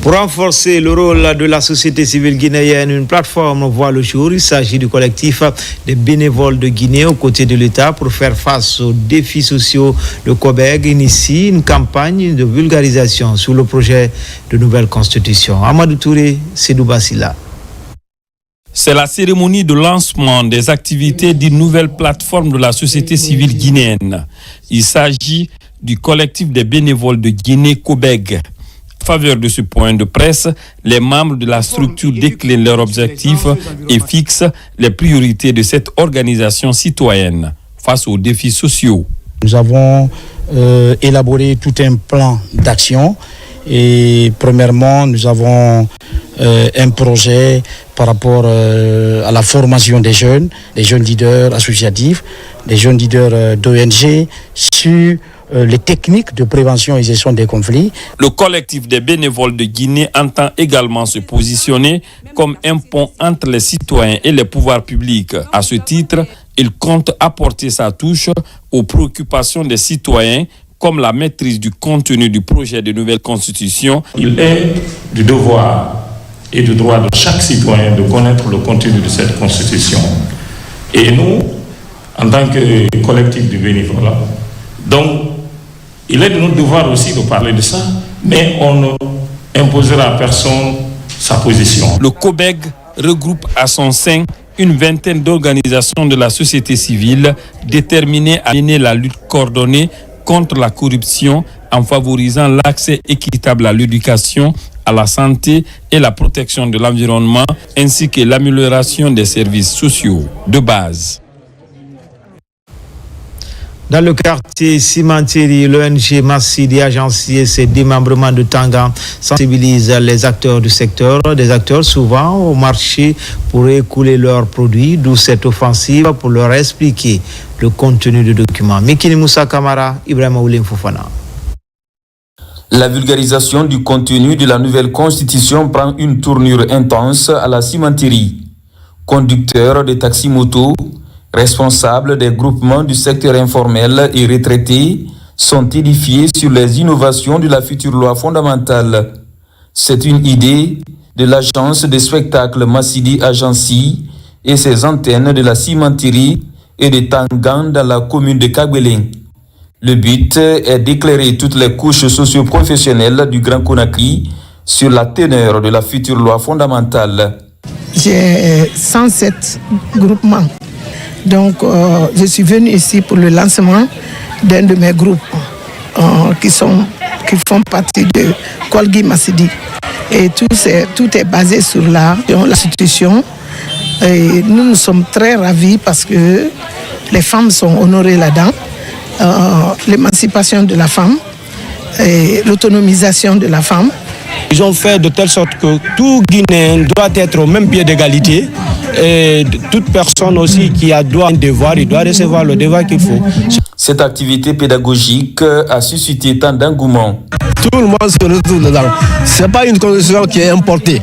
Pour renforcer le rôle de la société civile guinéenne, une plateforme voit le jour. Il s'agit du collectif des bénévoles de Guinée aux côtés de l'État pour faire face aux défis sociaux. Le COBEG initie une campagne de vulgarisation sur le projet de nouvelle constitution. Amadou Touré, Sédou Bassila. C'est la cérémonie de lancement des activités d'une nouvelle plateforme de la société civile guinéenne. Il s'agit du collectif des bénévoles de Guinée, COBEG. En faveur de ce point de presse, les membres de la structure déclinent leurs objectifs et fixent les priorités de cette organisation citoyenne face aux défis sociaux. Nous avons élaboré tout un plan d'action et premièrement, nous avons un projet par rapport à la formation des jeunes leaders associatifs, des jeunes leaders d'ONG sur les techniques de prévention et gestion des conflits. Le collectif des bénévoles de Guinée entend également se positionner comme un pont entre les citoyens et les pouvoirs publics. À ce titre, il compte apporter sa touche aux préoccupations des citoyens comme la maîtrise du contenu du projet de nouvelle constitution. Il est du devoir et du droit de chaque citoyen de connaître le contenu de cette constitution. Et nous, en tant que collectif du bénévolat, donc il est de notre devoir aussi de parler de ça, mais on ne imposera à personne sa position. Le COBEG regroupe à son sein une vingtaine d'organisations de la société civile déterminées à mener la lutte coordonnée contre la corruption en favorisant l'accès équitable à l'éducation, à la santé et la protection de l'environnement, ainsi que l'amélioration des services sociaux de base. Dans le quartier Simantiri, l'ONG Massidi agencier ses démembrements de Tangan sensibilise les acteurs du secteur, des acteurs souvent au marché pour écouler leurs produits, d'où cette offensive pour leur expliquer le contenu du document. Mikini Moussa Kamara, Ibrahima Oulim Fofana. La vulgarisation du contenu de la nouvelle constitution prend une tournure intense à la Simantiri. Conducteurs de taxi-moto, responsables des groupements du secteur informel et retraités sont édifiés sur les innovations de la future loi fondamentale. C'est une idée de l'agence de spectacle Massidi Agency et ses antennes de la Simantiri et de Tangan dans la commune de Kagbelin. Le but est d'éclairer toutes les couches socio-professionnelles du Grand Conakry sur la teneur de la future loi fondamentale. J'ai 107 groupements. Donc, je suis venu ici pour le lancement d'un de mes groupes qui font partie de Kolgi Massidi. Et tout est basé sur l'institution. Et nous sommes très ravis parce que les femmes sont honorées là-dedans. L'émancipation de la femme et l'autonomisation de la femme. Ils ont fait de telle sorte que tout Guinéen doit être au même pied d'égalité et toute personne aussi qui a droit à un devoir, il doit recevoir le devoir qu'il faut. Cette activité pédagogique a suscité tant d'engouement. Tout le monde se retrouve dedans. Ce n'est pas une constitution qui est importée.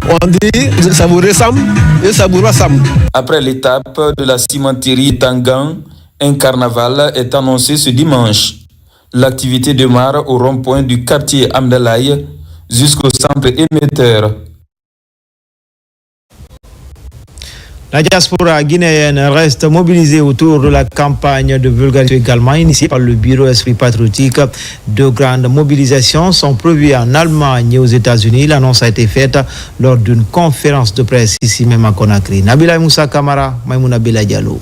On dit ça vous ressemble et ça vous ressemble. Après l'étape de la cimenterie Tangan, un carnaval est annoncé ce dimanche. L'activité démarre au rond-point du quartier Amdalaï jusqu'au centre émetteur. La diaspora guinéenne reste mobilisée autour de la campagne de vulgarisation également initiée par le Bureau Esprit Patriotique. De grandes mobilisations sont prévues en Allemagne et aux États-Unis. L'annonce a été faite lors d'une conférence de presse ici même à Conakry. Nabila Moussa Kamara, Maïmouna Bela Diallo.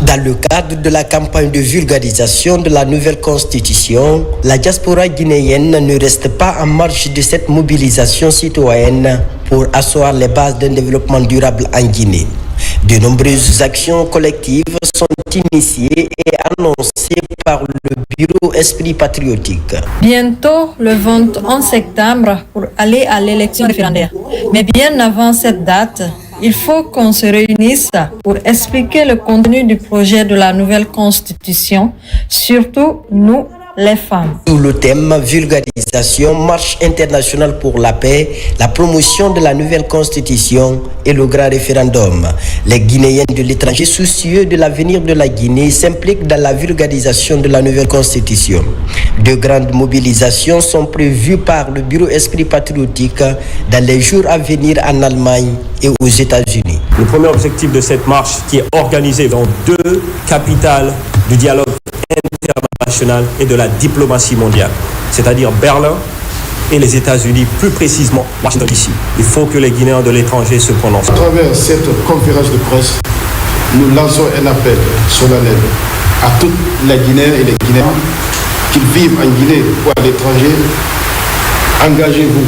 Dans le cadre de la campagne de vulgarisation de la nouvelle constitution, la diaspora guinéenne ne reste pas en marge de cette mobilisation citoyenne pour asseoir les bases d'un développement durable en Guinée. De nombreuses actions collectives sont initiées et annoncées par le bureau Esprit Patriotique. Bientôt, le 21 septembre, pour aller à l'élection référendaire. Mais bien avant cette date, il faut qu'on se réunisse pour expliquer le contenu du projet de la nouvelle constitution, surtout nous, les femmes. Sous le thème vulgarisation, marche internationale pour la paix, la promotion de la nouvelle constitution et le grand référendum. Les Guinéens de l'étranger soucieux de l'avenir de la Guinée s'impliquent dans la vulgarisation de la nouvelle constitution. De grandes mobilisations sont prévues par le bureau Esprit Patriotique dans les jours à venir en Allemagne et aux États-Unis. Le premier objectif de cette marche, qui est organisée dans 2 capitales du dialogue international et de la diplomatie mondiale, c'est-à-dire Berlin et les États-Unis, plus précisément Washington DC. Il faut que les Guinéens de l'étranger se prononcent. À travers cette conférence de presse, nous lançons un appel solennel à tous les Guinéens et les Guinéens, qu'ils vivent en Guinée ou à l'étranger. Engagez-vous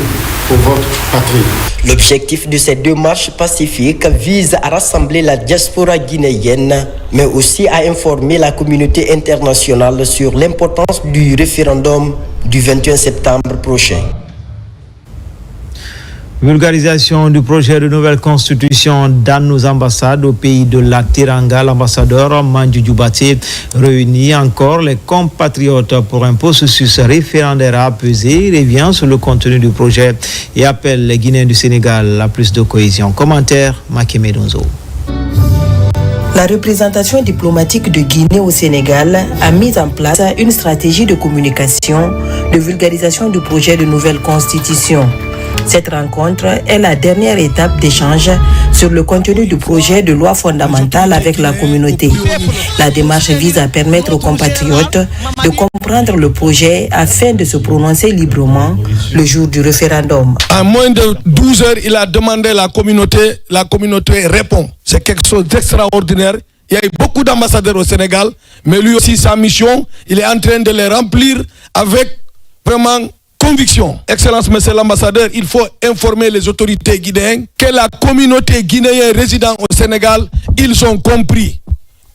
pour votre patrie. L'objectif de ces 2 marches pacifiques vise à rassembler la diaspora guinéenne, mais aussi à informer la communauté internationale sur l'importance du référendum du 21 septembre prochain. Vulgarisation du projet de nouvelle constitution dans nos ambassades au pays de la Teranga. L'ambassadeur Mandjou Dioubati réunit encore les compatriotes pour un processus référendaire apaisé. Il revient sur le contenu du projet et appelle les Guinéens du Sénégal à plus de cohésion. Commentaire, Makeme Donzo. La représentation diplomatique de Guinée au Sénégal a mis en place une stratégie de communication, de vulgarisation du projet de nouvelle constitution. Cette rencontre est la dernière étape d'échange sur le contenu du projet de loi fondamentale avec la communauté. La démarche vise à permettre aux compatriotes de comprendre le projet afin de se prononcer librement le jour du référendum. En moins de 12 heures, il a demandé à la communauté répond. C'est quelque chose d'extraordinaire. Il y a eu beaucoup d'ambassadeurs au Sénégal, mais lui aussi, sa mission, il est en train de les remplir avec vraiment conviction. Excellence, monsieur l'ambassadeur, il faut informer les autorités guinéennes que la communauté guinéenne résidant au Sénégal, ils ont compris.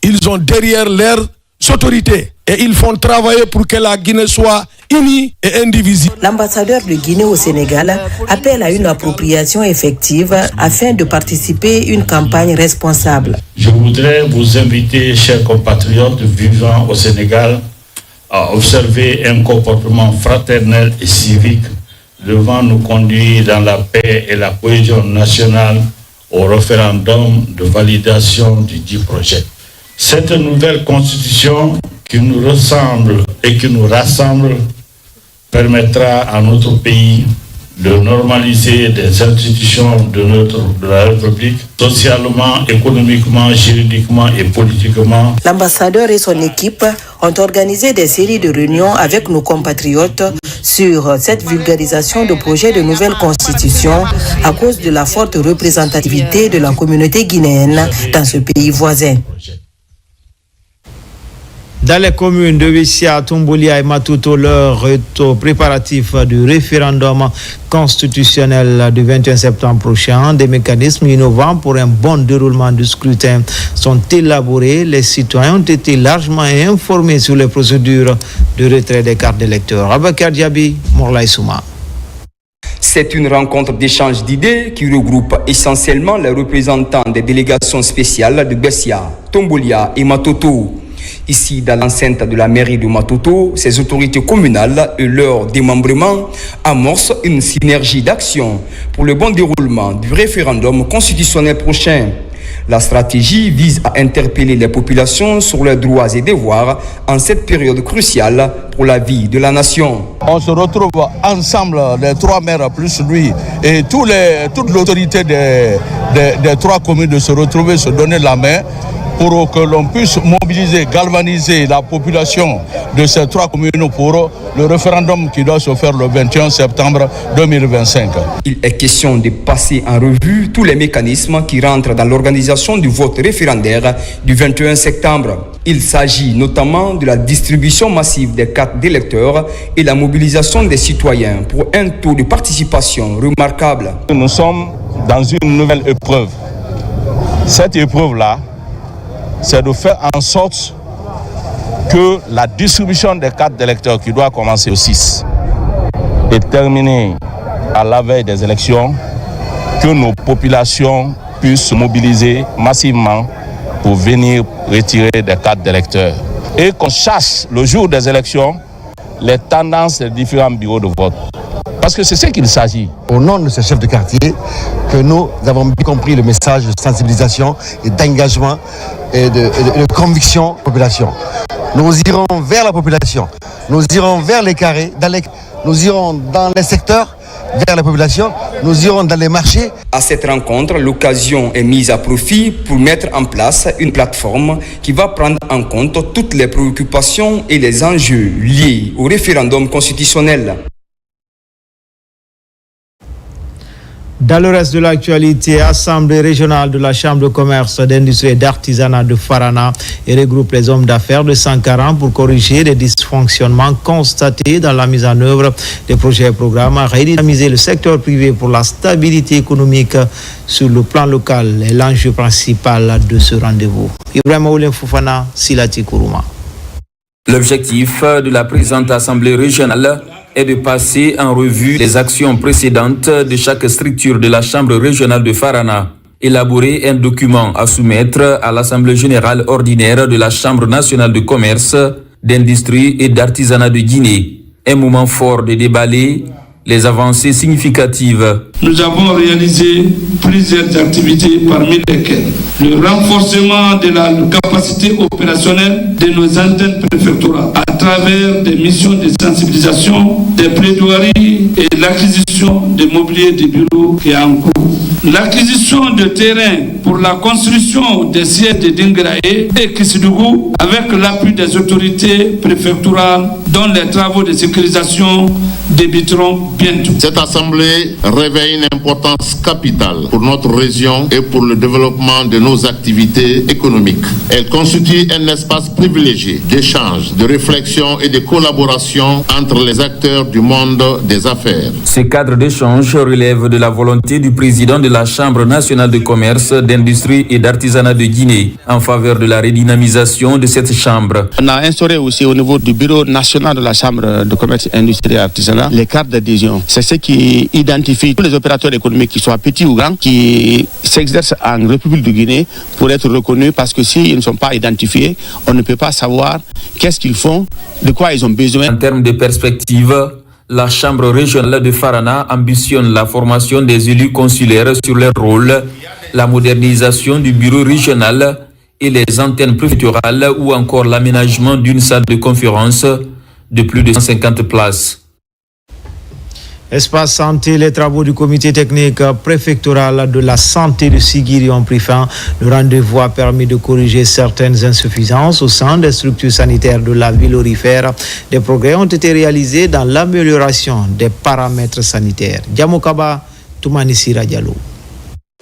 Ils ont derrière leurs autorités et ils font travailler pour que la Guinée soit unie et indivisible. L'ambassadeur de Guinée au Sénégal appelle à une appropriation effective afin de participer à une campagne responsable. Je voudrais vous inviter, chers compatriotes vivant au Sénégal, à observer un comportement fraternel et civique devant nous conduire dans la paix et la cohésion nationale au référendum de validation du dit projet. Cette nouvelle constitution qui nous ressemble et qui nous rassemble permettra à notre pays de normaliser des institutions de la République, socialement, économiquement, juridiquement et politiquement. L'ambassadeur et son équipe ont organisé des séries de réunions avec nos compatriotes sur cette vulgarisation de projet de nouvelle constitution à cause de la forte représentativité de la communauté guinéenne dans ce pays voisin. Dans les communes de Wissia, Tumboulia et Matuto, l'heure est au préparatif du référendum constitutionnel du 21 septembre prochain. Des mécanismes innovants pour un bon déroulement du scrutin sont élaborés. Les citoyens ont été largement informés sur les procédures de retrait des cartes d'électeurs. Abakar Diaby, Morlaï Souma. C'est une rencontre d'échange d'idées qui regroupe essentiellement les représentants des délégations spéciales de Bessia, Tumboulia et Matuto. Ici, dans l'enceinte de la mairie de Matuto, ces autorités communales et leur démembrement amorcent une synergie d'action pour le bon déroulement du référendum constitutionnel prochain. La stratégie vise à interpeller les populations sur leurs droits et devoirs en cette période cruciale pour la vie de la nation. On se retrouve ensemble, les 3 maires plus lui et toute l'autorité des 3 communes de se retrouver, se donner la main pour que l'on puisse mobiliser, galvaniser la population de ces 3 communes pour le référendum qui doit se faire le 21 septembre 2025. Il est question de passer en revue tous les mécanismes qui rentrent dans l'organisation du vote référendaire du 21 septembre. Il s'agit notamment de la distribution massive des cartes d'électeurs et la mobilisation des citoyens pour un taux de participation remarquable. Nous sommes dans une nouvelle épreuve. Cette épreuve-là, c'est de faire en sorte que la distribution des cartes d'électeurs qui doit commencer au 6 et terminer à la veille des élections, que nos populations puissent se mobiliser massivement pour venir retirer des cartes d'électeurs. Et qu'on chasse le jour des élections les tendances des différents bureaux de vote. Parce que c'est ce qu'il s'agit. Au nom de ces chefs de quartier, que nous avons bien compris le message de sensibilisation et d'engagement et de conviction de la population. Nous irons vers la population, nous irons vers les carrés, nous irons dans les secteurs, vers la population, nous irons dans les marchés. À cette rencontre, l'occasion est mise à profit pour mettre en place une plateforme qui va prendre en compte toutes les préoccupations et les enjeux liés au référendum constitutionnel. Dans le reste de l'actualité, Assemblée régionale de la Chambre de commerce, d'industrie et d'artisanat de Farana et regroupe les hommes d'affaires de Sankaran pour corriger les dysfonctionnements constatés dans la mise en œuvre des projets et programmes à redynamiser le secteur privé pour la stabilité économique sur le plan local est l'enjeu principal de ce rendez-vous. Ibrahim Oulem Foufana, Silati Kourouma. L'objectif de la présente Assemblée régionale est de passer en revue les actions précédentes de chaque structure de la Chambre régionale de Farana, élaborer un document à soumettre à l'Assemblée générale ordinaire de la Chambre nationale de commerce, d'industrie et d'artisanat de Guinée. Un moment fort de déballer les avancées significatives. Nous avons réalisé plusieurs activités parmi lesquelles le renforcement de la capacité opérationnelle de nos antennes préfectorales à travers des missions de sensibilisation, des plaidoiries et l'acquisition de mobilier de bureau qui est en cours. L'acquisition de terrain pour la construction des sièges de Dingrae et Kissidougou avec l'appui des autorités préfectorales dont les travaux de sécurisation débuteront bientôt. Cette assemblée réveille une importance capitale pour notre région et pour le développement de nos activités économiques. Elle constitue un espace privilégié d'échange, de réflexion et de collaboration entre les acteurs du monde des affaires. Ce cadre d'échange relève de la volonté du président de la Chambre nationale de commerce, d'industrie et d'artisanat de Guinée en faveur de la redynamisation de cette chambre. On a instauré aussi au niveau du bureau national de la Chambre de commerce, industrie et artisanat les cartes d'adhésion. C'est ce qui identifie tous les opérateurs économiques, qui soient petits ou grands, qui s'exercent en République de Guinée pour être reconnus, parce que s'ils ne sont pas identifiés, on ne peut pas savoir qu'est-ce qu'ils font, de quoi ils ont besoin. En termes de perspective, la Chambre régionale de Farana ambitionne la formation des élus consulaires sur leur rôle, la modernisation du bureau régional et les antennes préfectorales ou encore l'aménagement d'une salle de conférence de plus de 150 places. Espace santé, les travaux du comité technique préfectoral de la santé de Sigiri ont pris fin. Le rendez-vous a permis de corriger certaines insuffisances au sein des structures sanitaires de la ville aurifère. Des progrès ont été réalisés dans l'amélioration des paramètres sanitaires. Diamokaba, Toumanisira Diallo.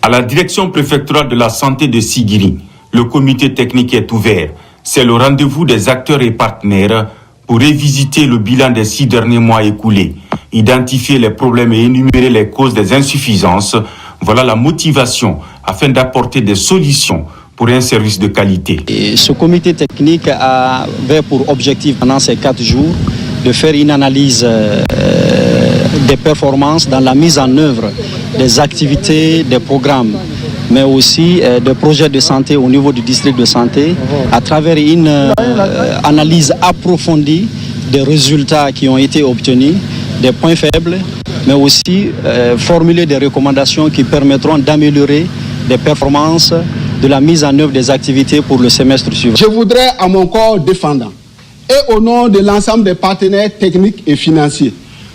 À la direction préfectorale de la santé de Sigiri, le comité technique est ouvert. C'est le rendez-vous des acteurs et partenaires pour revisiter le bilan des 6 derniers mois écoulés, identifier les problèmes et énumérer les causes des insuffisances. Voilà la motivation afin d'apporter des solutions pour un service de qualité. Et ce comité technique avait pour objectif pendant ces 4 jours de faire une analyse des performances dans la mise en œuvre des activités, des programmes, mais aussi des projets de santé au niveau du district de santé, à travers une analyse approfondie des résultats qui ont été obtenus, des points faibles, mais aussi formuler des recommandations qui permettront d'améliorer les performances de la mise en œuvre des activités pour le semestre suivant. Je voudrais à mon corps défendant et au nom de l'ensemble des partenaires techniques et financiers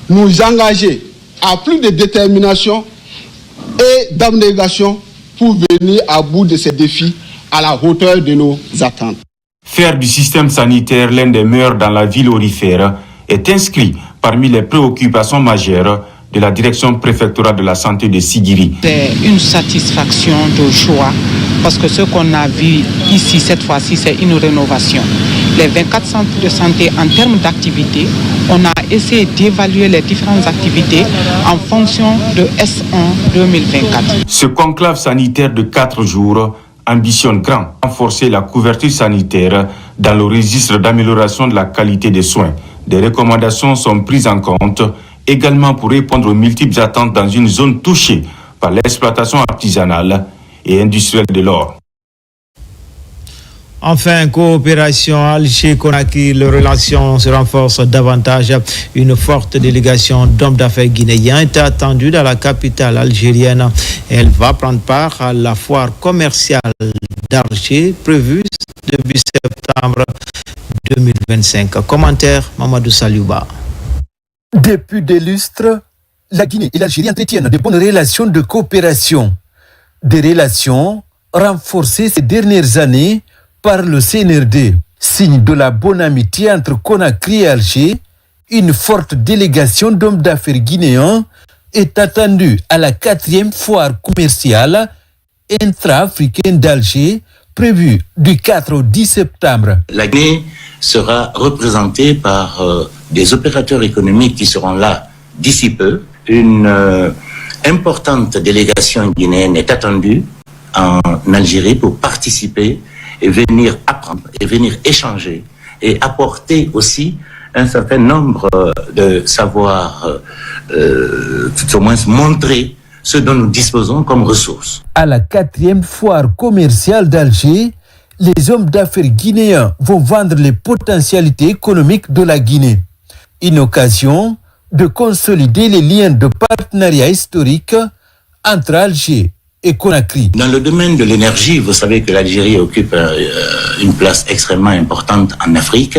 nous engager à plus de détermination et d'abnégation pour venir à bout de ces défis à la hauteur de nos attentes. Faire du système sanitaire l'un des meilleurs dans la ville aurifère est inscrit parmi les préoccupations majeures de la direction préfectorale de la santé de Sigiri. C'est une satisfaction de joie parce que ce qu'on a vu ici cette fois-ci, c'est une rénovation. Les 24 centres de santé en termes d'activité, on a essayé d'évaluer les différentes activités en fonction de S1 2024. Ce conclave sanitaire de 4 jours ambitionne grand, renforcer la couverture sanitaire dans le registre d'amélioration de la qualité des soins. Des recommandations sont prises en compte également pour répondre aux multiples attentes dans une zone touchée par l'exploitation artisanale et industrielle de l'or. Enfin, coopération Alger-Conakry, les relations se renforcent davantage. Une forte délégation d'hommes d'affaires guinéens est attendue dans la capitale algérienne. Elle va prendre part à la foire commerciale d'Alger prévue début septembre 2025. Commentaire Mamadou Saliouba. Depuis des lustres, la Guinée et l'Algérie entretiennent de bonnes relations de coopération. Des relations renforcées ces dernières années par le CNRD. Signe de la bonne amitié entre Conakry et Alger, une forte délégation d'hommes d'affaires guinéens est attendue à la 4e foire commerciale intra-africaine d'Alger, prévue du 4 au 10 septembre. La Guinée sera représentée par des opérateurs économiques qui seront là d'ici peu. Une importante délégation guinéenne est attendue en Algérie pour participer et venir apprendre, et venir échanger, et apporter aussi un certain nombre de savoirs, tout au moins montrer ce dont nous disposons comme ressources. À la 4e foire commerciale d'Alger, les hommes d'affaires guinéens vont vendre les potentialités économiques de la Guinée. Une occasion de consolider les liens de partenariat historique entre Alger et Conakry. Dans le domaine de l'énergie, vous savez que l'Algérie occupe une place extrêmement importante en Afrique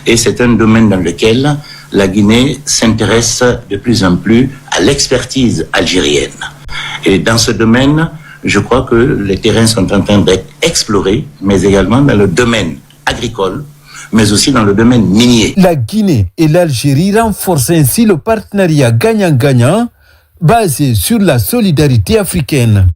et c'est un domaine dans lequel la Guinée s'intéresse de plus en plus à l'expertise algérienne. Et dans ce domaine, je crois que les terrains sont en train d'être explorés, mais également dans le domaine agricole, mais aussi dans le domaine minier. La Guinée et l'Algérie renforcent ainsi le partenariat gagnant-gagnant basé sur la solidarité africaine.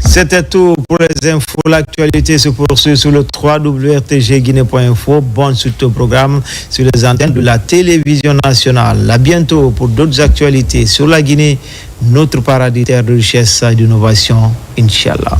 C'était tout pour les infos. L'actualité se poursuit sur le www.rtgguinée.info. Bonne suite au programme sur les antennes de la télévision nationale. À bientôt pour d'autres actualités sur la Guinée, notre paradis terre de richesse et d'innovation, Inch'Allah.